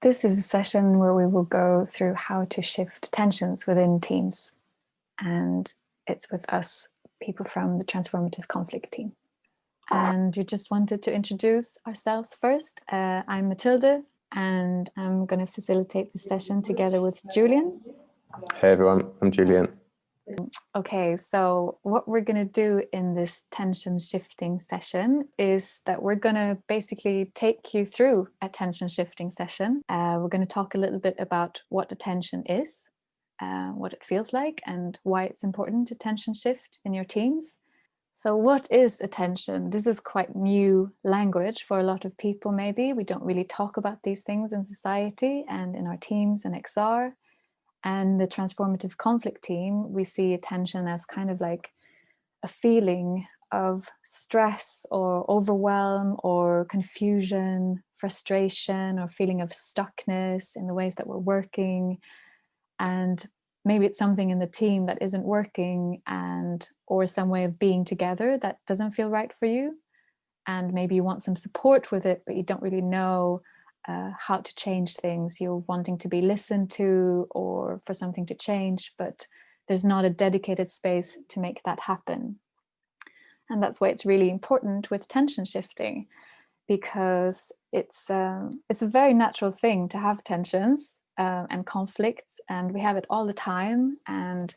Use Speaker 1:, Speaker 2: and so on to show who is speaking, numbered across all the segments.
Speaker 1: This is a session where we will go through how to shift tensions within teams. And it's with us, people from the Transformative Conflict team. And we just wanted to introduce ourselves first. I'm Matilda, and I'm going to facilitate this session together with Julian.
Speaker 2: Hey everyone, I'm Julian.
Speaker 1: Okay, so what we're going to do in this tension shifting session is that we're going to basically take you through a tension shifting session. We're going to talk a little bit about what attention is, what it feels like, and why it's important to tension shift in your teams. So what is attention? This is quite new language for a lot of people, maybe. We don't really talk about these things in society and in our teams and XR. And the Transformative Conflict team, we see attention as kind of like a feeling of stress or overwhelm or confusion, frustration, or feeling of stuckness in the ways that we're working. And maybe it's something in the team that isn't working, or some way of being together that doesn't feel right for you. And maybe you want some support with it, but you don't really know how to change things. You're wanting to be listened to or for something to change, but there's not a dedicated space to make that happen. And that's why it's really important with tension shifting, because it's a very natural thing to have tensions and conflicts, and we have it all the time. And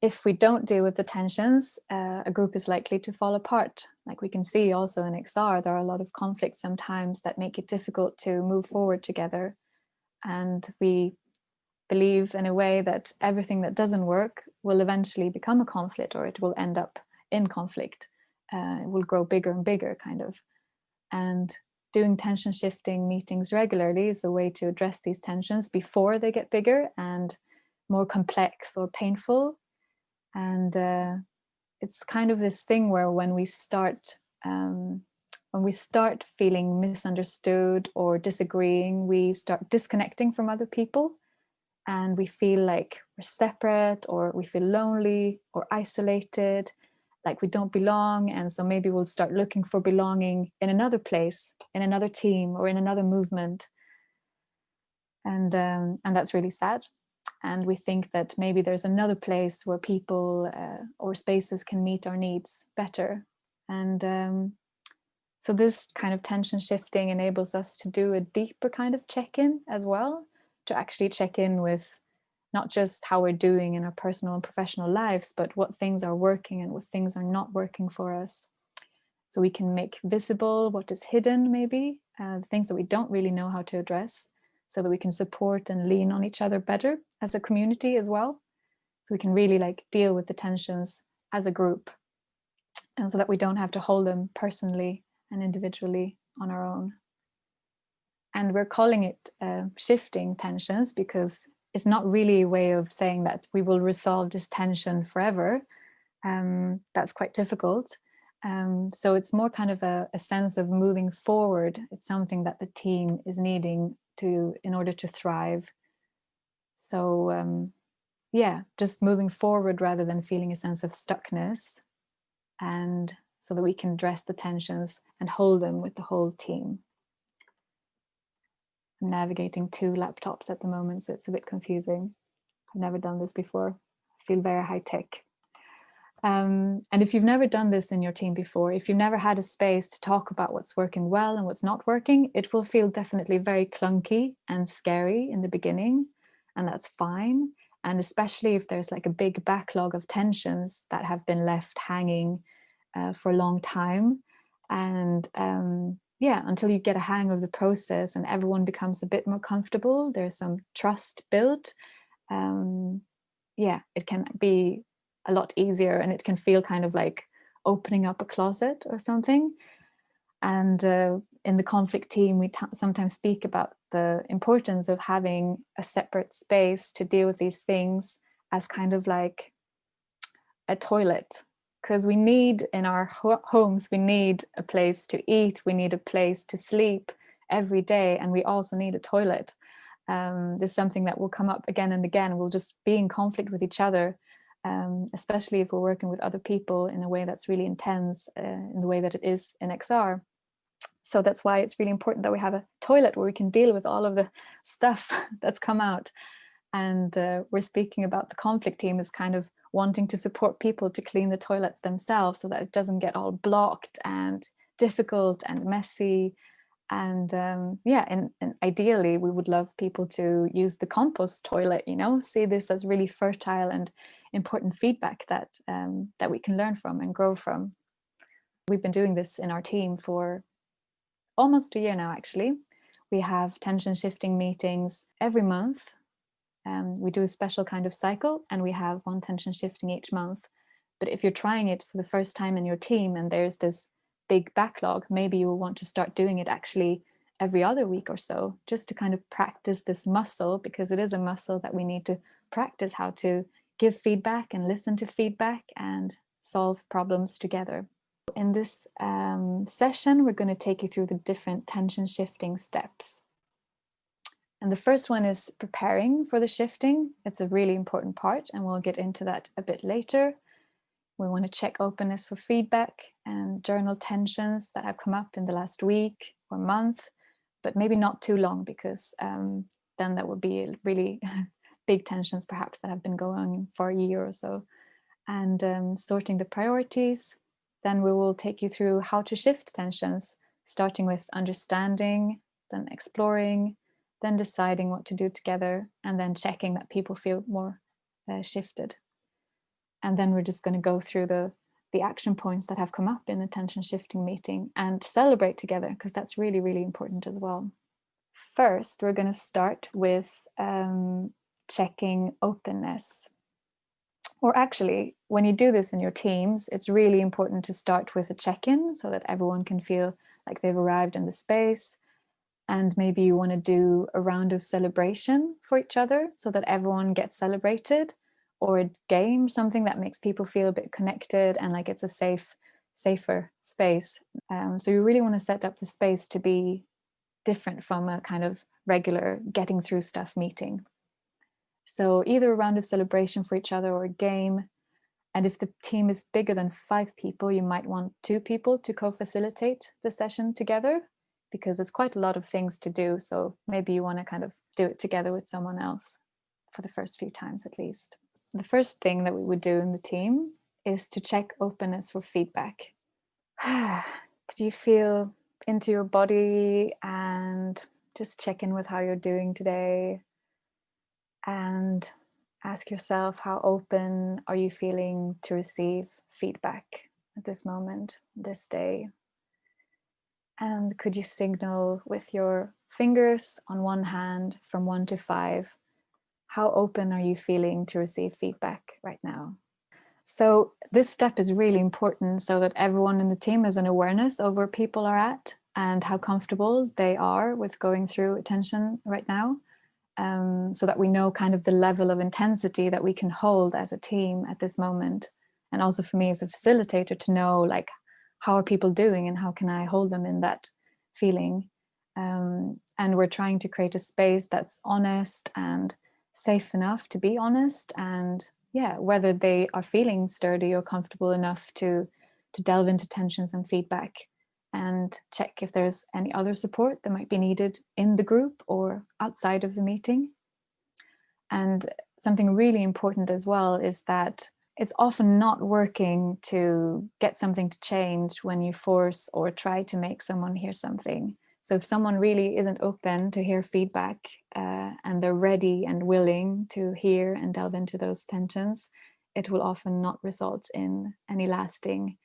Speaker 1: if we don't deal with the tensions, a group is likely to fall apart. Like we can see also in XR, there are a lot of conflicts sometimes that make it difficult to move forward together. And we believe in a way that everything that doesn't work will eventually become a conflict, or it will end up in conflict. It will grow bigger and bigger, kind of. And doing tension shifting meetings regularly is a way to address these tensions before they get bigger and more complex or painful. And it's kind of this thing where when we start feeling misunderstood or disagreeing, we start disconnecting from other people, and we feel like we're separate, or we feel lonely or isolated, like we don't belong. And so maybe we'll start looking for belonging in another place, in another team, or in another movement. And that's really sad. And we think that maybe there's another place where people or spaces can meet our needs better. And so this kind of tension shifting enables us to do a deeper kind of check-in as well, to actually check in with not just how we're doing in our personal and professional lives, but what things are working and what things are not working for us. So we can make visible what is hidden, maybe, things that we don't really know how to address, so that we can support and lean on each other better as a community as well. So we can really like deal with the tensions as a group, and so that we don't have to hold them personally and individually on our own. And we're calling it shifting tensions because it's not really a way of saying that we will resolve this tension forever. That's quite difficult. So it's more kind of a sense of moving forward. It's something that the team is needing in order to thrive. So just moving forward rather than feeling a sense of stuckness, and so that we can address the tensions and hold them with the whole team. I'm navigating 2 laptops at the moment, so it's a bit confusing. I've never done this before. I feel very high tech. And if you've never done this in your team before, if you've never had a space to talk about what's working well and what's not working, it will feel definitely very clunky and scary in the beginning, and that's fine. And especially if there's like a big backlog of tensions that have been left hanging for a long time. And until you get a hang of the process and everyone becomes a bit more comfortable, there's some trust built. It can be a lot easier, and it can feel kind of like opening up a closet or something. And in the conflict team, we sometimes speak about the importance of having a separate space to deal with these things, as kind of like a toilet. Because we need, in our homes, we need a place to eat, we need a place to sleep every day, and we also need a toilet. There's something that will come up again and again. We'll just be in conflict with each other, especially if we're working with other people in a way that's really intense, in the way that it is in XR. So that's why it's really important that we have a toilet where we can deal with all of the stuff that's come out. And we're speaking about the conflict team as kind of wanting to support people to clean the toilets themselves so that it doesn't get all blocked and difficult and messy. And and ideally we would love people to use the compost toilet, see this as really fertile and important feedback that we can learn from and grow from. We've been doing this in our team for almost a year now, actually. We have tension shifting meetings every month. We do a special kind of cycle, and we have one tension shifting each month. But if you're trying it for the first time in your team and there's this big backlog, maybe you will want to start doing it actually every other week or so, just to kind of practice this muscle, because it is a muscle that we need to practice how to give feedback and listen to feedback and solve problems together. In this session, we're going to take you through the different tension shifting steps. And the first one is preparing for the shifting. It's a really important part, and we'll get into that a bit later. We want to check openness for feedback and journal tensions that have come up in the last week or month, but maybe not too long, because then that would be really big tensions perhaps that have been going for a year or so. And sorting the priorities. Then we will take you through how to shift tensions, starting with understanding, then exploring, then deciding what to do together, and then checking that people feel more shifted. And then we're just going to go through the action points that have come up in the tension shifting meeting and celebrate together, because that's really, really important as well. First, we're going to start with checking openness. Or actually, when you do this in your teams, it's really important to start with a check-in so that everyone can feel like they've arrived in the space. And maybe you want to do a round of celebration for each other so that everyone gets celebrated, or a game, something that makes people feel a bit connected and like it's a safer space. So you really want to set up the space to be different from a kind of regular getting through stuff meeting. So either a round of celebration for each other or a game. And if the team is bigger than 5 people, you might want 2 people to co-facilitate the session together, because it's quite a lot of things to do. So maybe you want to kind of do it together with someone else for the first few times at least. The first thing that we would do in the team is to check openness for feedback. Could you feel into your body and just check in with how you're doing today? And ask yourself, how open are you feeling to receive feedback at this moment, this day? And could you signal with your fingers on one hand from 1 to 5, how open are you feeling to receive feedback right now? So this step is really important so that everyone in the team has an awareness of where people are at and how comfortable they are with going through attention right now. So that we know kind of the level of intensity that we can hold as a team at this moment. And also for me as a facilitator to know, like, how are people doing and how can I hold them in that feeling? And we're trying to create a space that's honest and safe enough to be honest, and whether they are feeling sturdy or comfortable enough to delve into tensions and feedback, and check if there's any other support that might be needed in the group or outside of the meeting. And something really important as well is that it's often not working to get something to change when you force or try to make someone hear something. So if someone really isn't open to hear feedback and they're ready and willing to hear and delve into those tensions, it will often not result in any lasting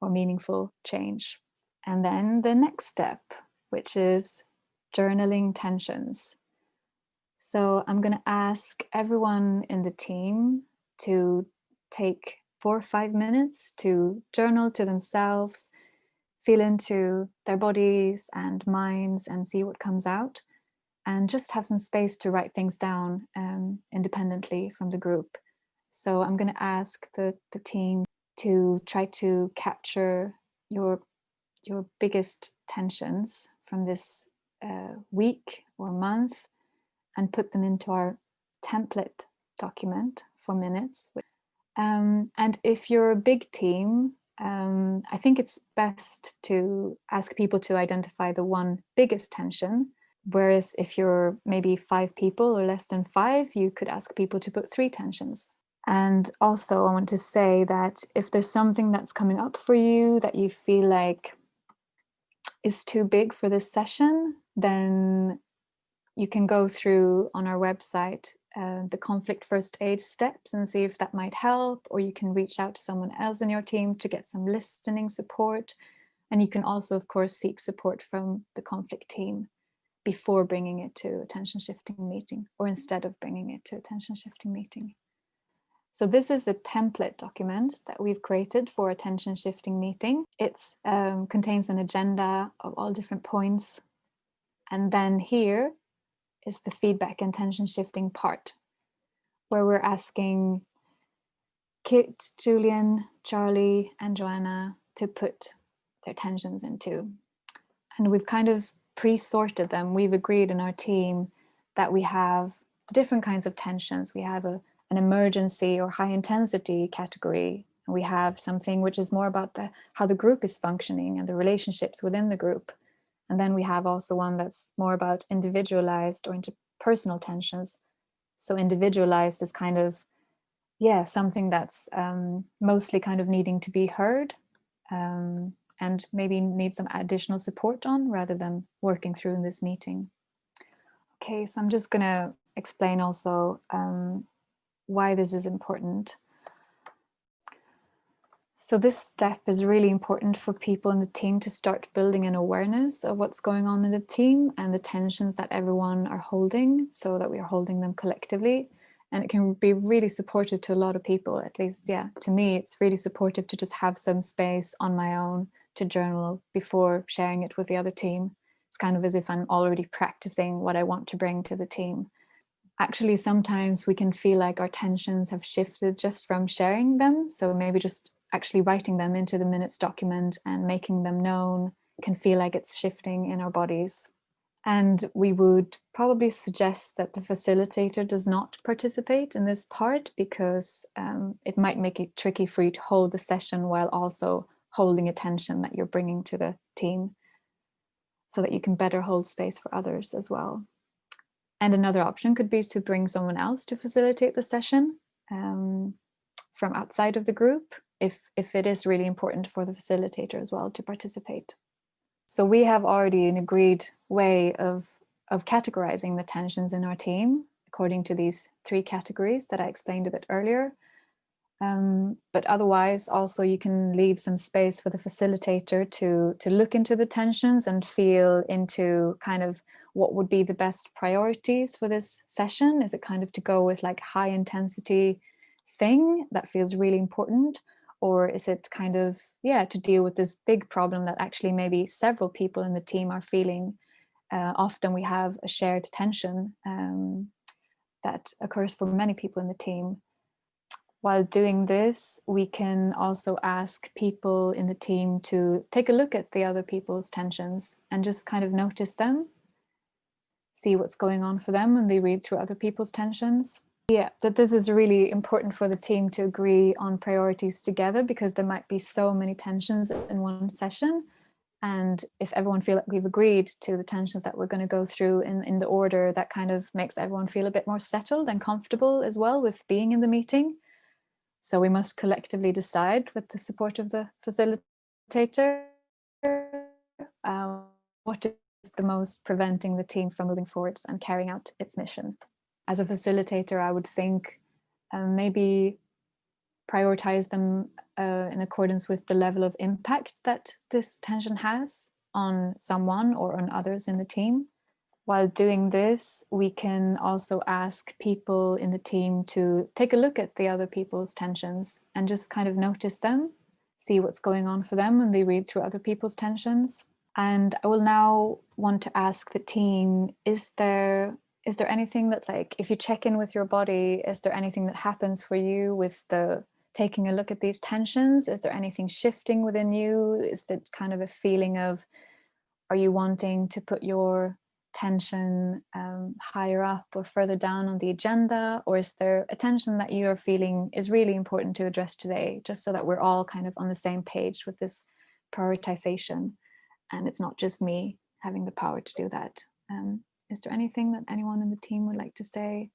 Speaker 1: or meaningful change. And then the next step, which is journaling tensions. So I'm going to ask everyone in the team to take 4 or 5 minutes to journal to themselves, feel into their bodies and minds and see what comes out, and just have some space to write things down independently from the group. So I'm going to ask the team to try to capture your biggest tensions from this week or month and put them into our template document for minutes. And if you're a big team, I think it's best to ask people to identify the one biggest tension. Whereas if you're maybe 5 people or less than 5, you could ask people to put 3 tensions. And also, I want to say that if there's something that's coming up for you that you feel like is too big for this session, then you can go through on our website the conflict first aid steps and see if that might help, or you can reach out to someone else in your team to get some listening support. And you can also, of course, seek support from the conflict team before bringing it to a tension shifting meeting, or instead of bringing it to a tension shifting meeting. So this is a template document that we've created for a tension shifting meeting. It contains an agenda of all different points. And then here is the feedback and tension shifting part, where we're asking Kit, Julian, Charlie, and Joanna to put their tensions into. And we've kind of pre-sorted them. We've agreed in our team that we have different kinds of tensions. We have an emergency or high intensity category. And we have something which is more about how the group is functioning and the relationships within the group. And then we have also one that's more about individualized or interpersonal tensions. So individualized is kind of, something that's mostly kind of needing to be heard. And maybe need some additional support on rather than working through in this meeting. Okay, so I'm just going to explain also why this is important. So this step is really important for people in the team to start building an awareness of what's going on in the team and the tensions that everyone are holding, so that we are holding them collectively. And it can be really supportive to a lot of people, at least, to me, it's really supportive to just have some space on my own to journal before sharing it with the other team. It's kind of as if I'm already practicing what I want to bring to the team. Actually, sometimes we can feel like our tensions have shifted just from sharing them. So maybe just actually writing them into the minutes document and making them known can feel like it's shifting in our bodies. And we would probably suggest that the facilitator does not participate in this part, because it might make it tricky for you to hold the session while also holding attention that you're bringing to the team, so that you can better hold space for others as well. And another option could be to bring someone else to facilitate the session from outside of the group, if it is really important for the facilitator as well to participate. So we have already an agreed way of categorizing the tensions in our team according to these 3 categories that I explained a bit earlier. But otherwise, also you can leave some space for the facilitator to look into the tensions and feel into kind of what would be the best priorities for this session. Is it kind of to go with like high intensity thing that feels really important? Or is it kind of, to deal with this big problem that actually maybe several people in the team are feeling? Often we have a shared tension that occurs for many people in the team. While doing this, we can also ask people in the team to take a look at the other people's tensions and just kind of notice them, see what's going on for them when they read through other people's tensions. That this is really important for the team to agree on priorities together, because there might be so many tensions in one session. And if everyone feels like we've agreed to the tensions that we're going to go through in the order, that kind of makes everyone feel a bit more settled and comfortable as well with being in the meeting. So we must collectively decide, with the support of the facilitator, what is the most preventing the team from moving forwards and carrying out its mission. As a facilitator, I would think maybe prioritize them in accordance with the level of impact that this tension has on someone or on others in the team. While doing this, we can also ask people in the team to take a look at the other people's tensions and just kind of notice them, see what's going on for them when they read through other people's tensions. And I will now want to ask the team, is there anything that, like, if you check in with your body, is there anything that happens for you with the taking a look at these tensions? Is there anything shifting within you? Is that kind of a feeling of, are you wanting to put your tension higher up or further down on the agenda, or is there a tension that you're feeling is really important to address today, just so that we're all kind of on the same page with this prioritization, and it's not just me having the power to do that? Is there anything that anyone in the team would like to say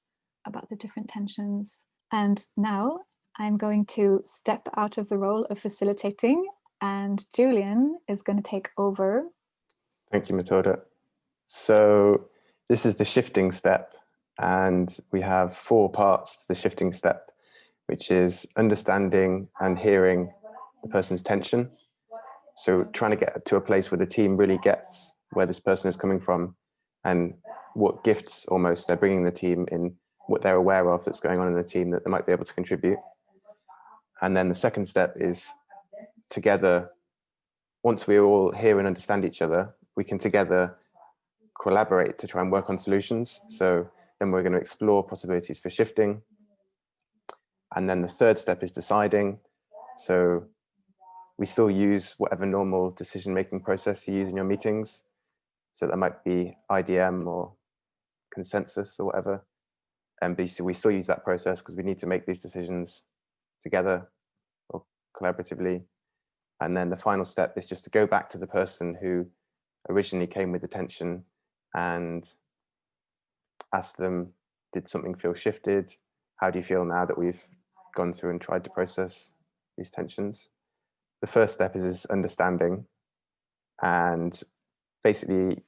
Speaker 1: about the different tensions? And now I'm going to step out of the role of facilitating, and Julian is going to take over.
Speaker 2: Thank you, Matilda. So this is the shifting step, and we have 4 parts to the shifting step, which is understanding and hearing the person's tension. So trying to get to a place where the team really gets where this person is coming from and what gifts almost they're bringing the team in, what they're aware of that's going on in the team that they might be able to contribute. And then the second step is together, once we all hear and understand each other, we can together collaborate to try and work on solutions. So then we're going to explore possibilities for shifting. And then the third step is deciding. So we still use whatever normal decision-making process you use in your meetings. So that might be IDM or consensus or whatever. And basically we still use that process because we need to make these decisions together or collaboratively. And then the final step is just to go back to the person who originally came with the tension and ask them, did something feel shifted? How do you feel now that we've gone through and tried to process these tensions? The first step is understanding. And basically,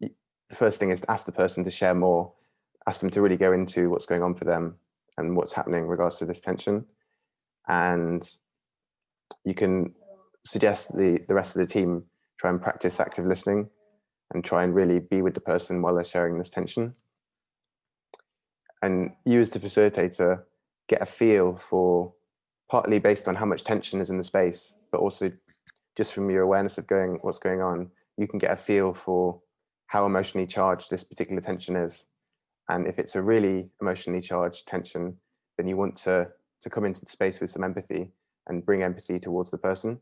Speaker 2: the first thing is to ask the person to share more, ask them to really go into what's going on for them and what's happening in regards to this tension. And you can suggest the rest of the team try and practice active listening and try and really be with the person while they're sharing this tension. And you as the facilitator get a feel for, partly based on how much tension is in the space, but also just from your awareness of what's going on, you can get a feel for how emotionally charged this particular tension is. And if it's a really emotionally charged tension, then you want to come into the space with some empathy and bring empathy towards the person.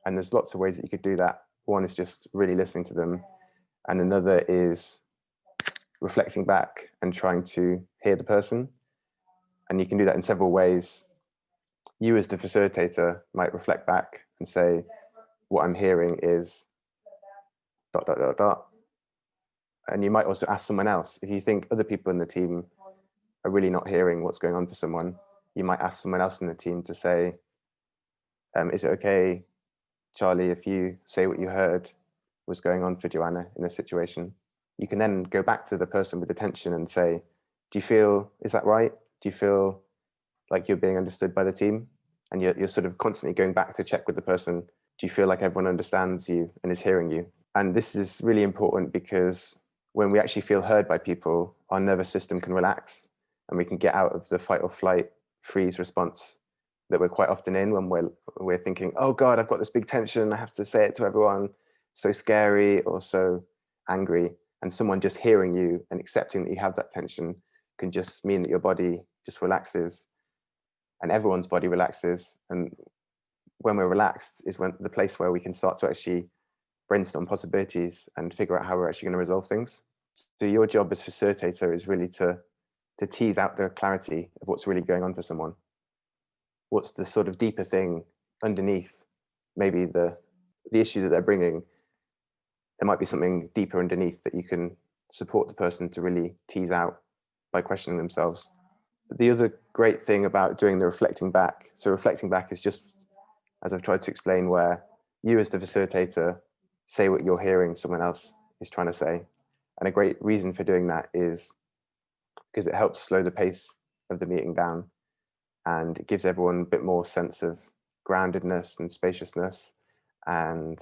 Speaker 2: And there's lots of ways that you could do that. One is just really listening to them. And another is reflecting back and trying to hear the person. And you can do that in several ways. You as the facilitator might reflect back and say, what I'm hearing is ... And you might also ask someone else. If you think other people in the team are really not hearing what's going on for someone, you might ask someone else in the team to say, is it okay, Charlie, if you say what you heard was going on for Joanna in this situation? You can then go back to the person with the tension and say, do you feel, is that right? Do you feel like you're being understood by the team? And you're sort of constantly going back to check with the person. Do you feel like everyone understands you and is hearing you? And this is really important because when we actually feel heard by people, our nervous system can relax and we can get out of the fight or flight freeze response that we're quite often in when we're thinking, oh God, I've got this big tension, I have to say it to everyone, so scary or so angry. And someone just hearing you and accepting that you have that tension can just mean that your body just relaxes and everyone's body relaxes. And when we're relaxed is when the place where we can start to actually brainstorm possibilities and figure out how we're actually going to resolve things. So your job as facilitator is really to tease out the clarity of what's really going on for someone. What's the sort of deeper thing underneath maybe the issue that they're bringing? There might be something deeper underneath that you can support the person to really tease out by questioning themselves. The other great thing about doing the reflecting back, so reflecting back is just, as I've tried to explain, where you as the facilitator say what you're hearing someone else is trying to say. And a great reason for doing that is because it helps slow the pace of the meeting down and it gives everyone a bit more sense of groundedness and spaciousness and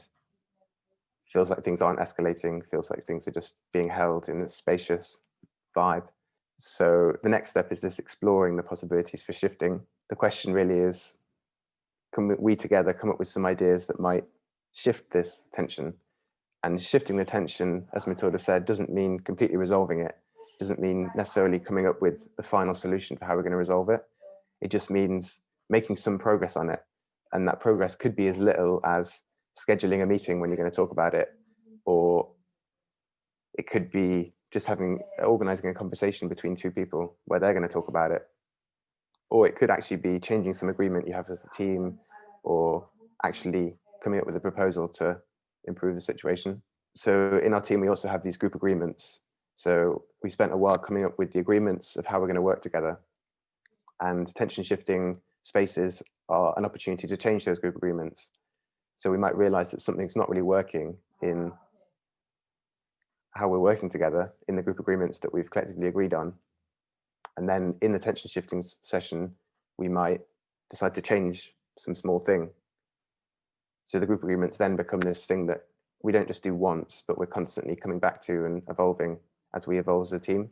Speaker 2: feels like things aren't escalating, feels like things are just being held in a spacious vibe. So the next step is this exploring the possibilities for shifting. The question really is, can we together come up with some ideas that might shift this tension? And shifting the tension, as Matilda said, doesn't mean completely resolving it, doesn't mean necessarily coming up with the final solution for how we're going to resolve it. It just means making some progress on it. And that progress could be as little as scheduling a meeting when you're going to talk about it, or It could be just organizing a conversation between two people where they're going to talk about it. Or it could actually be changing some agreement you have as a team, or actually coming up with a proposal to improve the situation. So in our team, we also have these group agreements. So we spent a while coming up with the agreements of how we're going to work together. And tension shifting spaces are an opportunity to change those group agreements. So we might realize that something's not really working in how we're working together in the group agreements that we've collectively agreed on. And then in the tension shifting session, we might decide to change some small thing. So the group agreements then become this thing that we don't just do once, but we're constantly coming back to and evolving as we evolve as a team.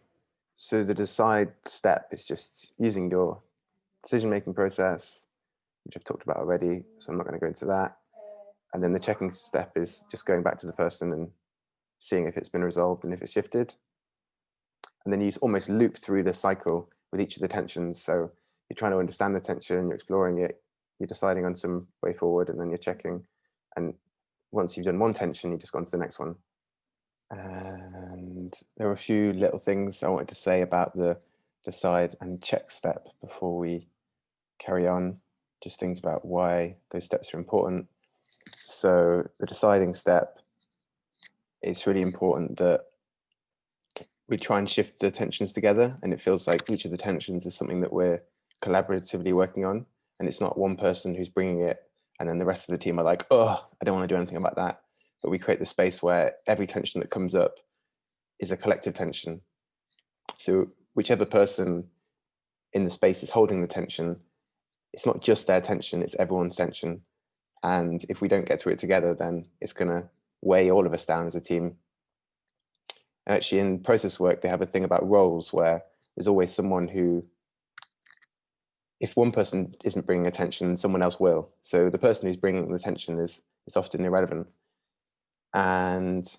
Speaker 2: So the decide step is just using your decision-making process, which I've talked about already, so I'm not going to go into that. And then the checking step is just going back to the person and seeing if it's been resolved and if it's shifted. And then you almost loop through the cycle with each of the tensions. So you're trying to understand the tension, you're exploring it, you're deciding on some way forward, and then you're checking. And once you've done one tension, you just go on to the next one. And there are a few little things I wanted to say about the decide and check step before we carry on. Just things about why those steps are important. So the deciding step, it's really important that we try and shift the tensions together, and it feels like each of the tensions is something that we're collaboratively working on, and it's not one person who's bringing it and then the rest of the team are like, oh, I don't want to do anything about that. But we create the space where every tension that comes up is a collective tension. So whichever person in the space is holding the tension, it's not just their tension, it's everyone's tension. And if we don't get through it together, then it's going to weigh all of us down as a team. And actually in process work, they have a thing about roles where there's always someone who, if one person isn't bringing attention, someone else will. So the person who's bringing the attention is often irrelevant. And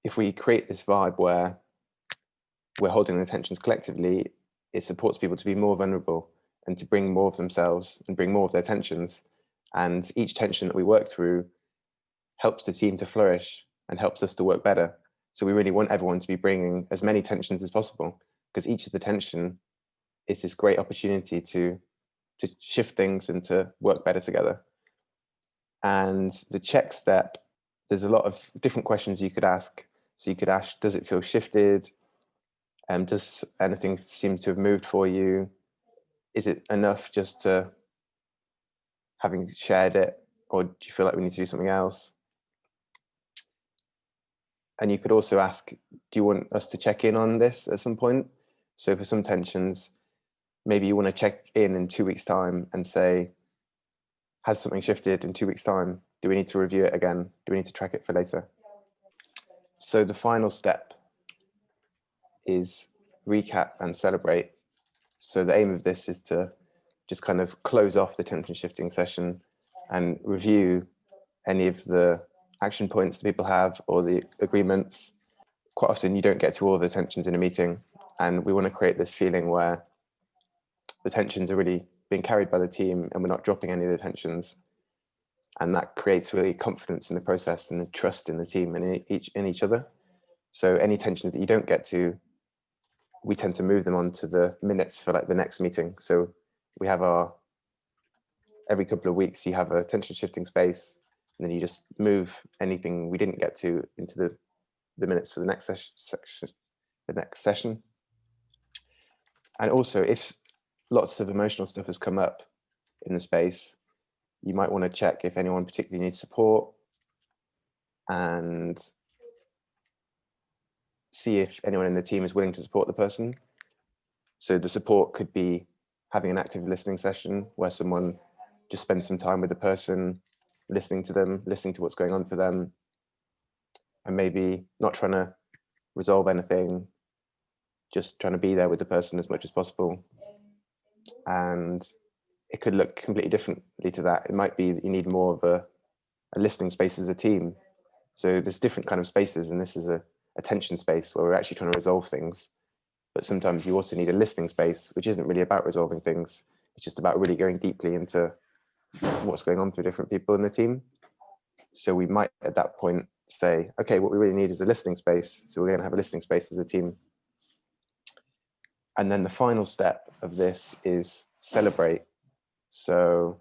Speaker 2: if we create this vibe where we're holding the tensions collectively, it supports people to be more vulnerable and to bring more of themselves and bring more of their tensions. And each tension that we work through helps the team to flourish and helps us to work better. So we really want everyone to be bringing as many tensions as possible, because each of the tension is this great opportunity to shift things and to work better together. And the check step, there's a lot of different questions you could ask. So you could ask, does it feel shifted? Does anything seem to have moved for you? Is it enough just to having shared it, or do you feel like we need to do something else? And you could also ask, do you want us to check in on this at some point? So for some tensions, maybe you want to check in 2 weeks' time and say, has something shifted in 2 weeks' time? Do we need to review it again? Do we need to track it for later? So the final step is recap and celebrate. So the aim of this is to just kind of close off the tension shifting session and review any of the action points that people have or the agreements. Quite often you don't get to all the tensions in a meeting, and we want to create this feeling where the tensions are really being carried by the team and we're not dropping any of the tensions. And that creates really confidence in the process and the trust in the team and in each other. So any tensions that you don't get to, we tend to move them onto the minutes for like the next meeting. So we have every couple of weeks you have a tension shifting space, and then you just move anything we didn't get to into the minutes for the next session. And also, if lots of emotional stuff has come up in the space, you might want to check if anyone particularly needs support and see if anyone in the team is willing to support the person. So the support could be having an active listening session where someone just spends some time with the person, listening to them, listening to what's going on for them, and maybe not trying to resolve anything, just trying to be there with the person as much as possible. And it could look completely differently to that. It might be that you need more of a listening space as a team. So there's different kind of spaces, and this is a attention space where we're actually trying to resolve things. But sometimes you also need a listening space, which isn't really about resolving things. It's just about really going deeply into what's going on for different people in the team. So we might, at that point, say, okay, what we really need is a listening space. So we're going to have a listening space as a team. And then the final step of this is celebrate. So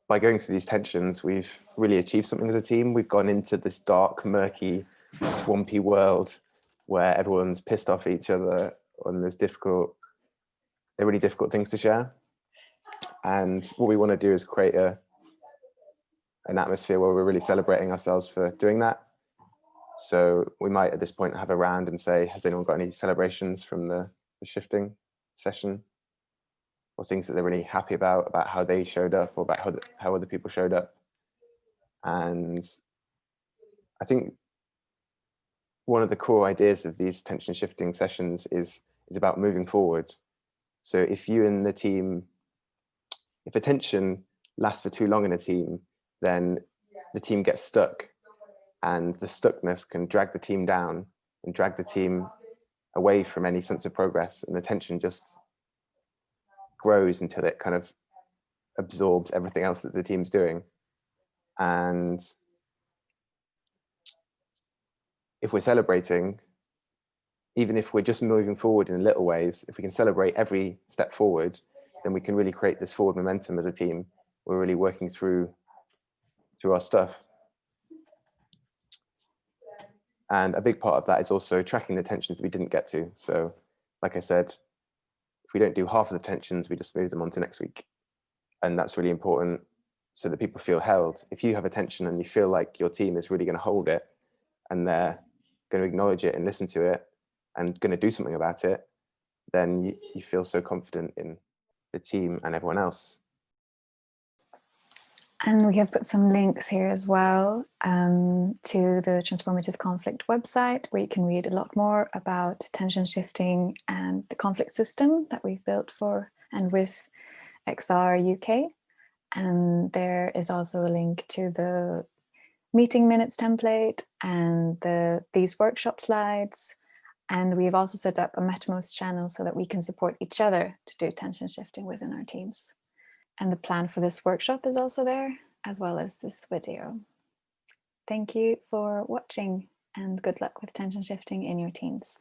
Speaker 2: by going through these tensions, we've really achieved something as a team. We've gone into this dark, murky, swampy world where everyone's pissed off at each other and they're really difficult things to share. And what we want to do is create an atmosphere where we're really celebrating ourselves for doing that. So we might at this point have a round and say, has anyone got any celebrations from the shifting session, or things that they're really happy about how they showed up, or about how other people showed up? And I think one of the core ideas of these tension shifting sessions is about moving forward. So if you and the team, if a tension lasts for too long in a team, then the team gets stuck, and the stuckness can drag the team down and drag the team away from any sense of progress, and the tension just grows until it kind of absorbs everything else that the team's doing. And if we're celebrating, even if we're just moving forward in little ways, if we can celebrate every step forward, then we can really create this forward momentum as a team. We're really working through our stuff. And a big part of that is also tracking the tensions we didn't get to. So like I said, if we don't do half of the tensions, we just move them on to next week. And that's really important so that people feel held. If you have a tension and you feel like your team is really going to hold it, and they're going to acknowledge it and listen to it and going to do something about it, then you feel so confident in the team and everyone else.
Speaker 1: And we have put some links here as well to the Transformative Conflict website, where you can read a lot more about tension shifting and the conflict system that we've built for and with XR UK. And there is also a link to the meeting minutes template and these workshop slides. And we've also set up a Mattermost channel so that we can support each other to do tension shifting within our teams. And the plan for this workshop is also there, as well as this video. Thank you for watching, and good luck with tension shifting in your teams.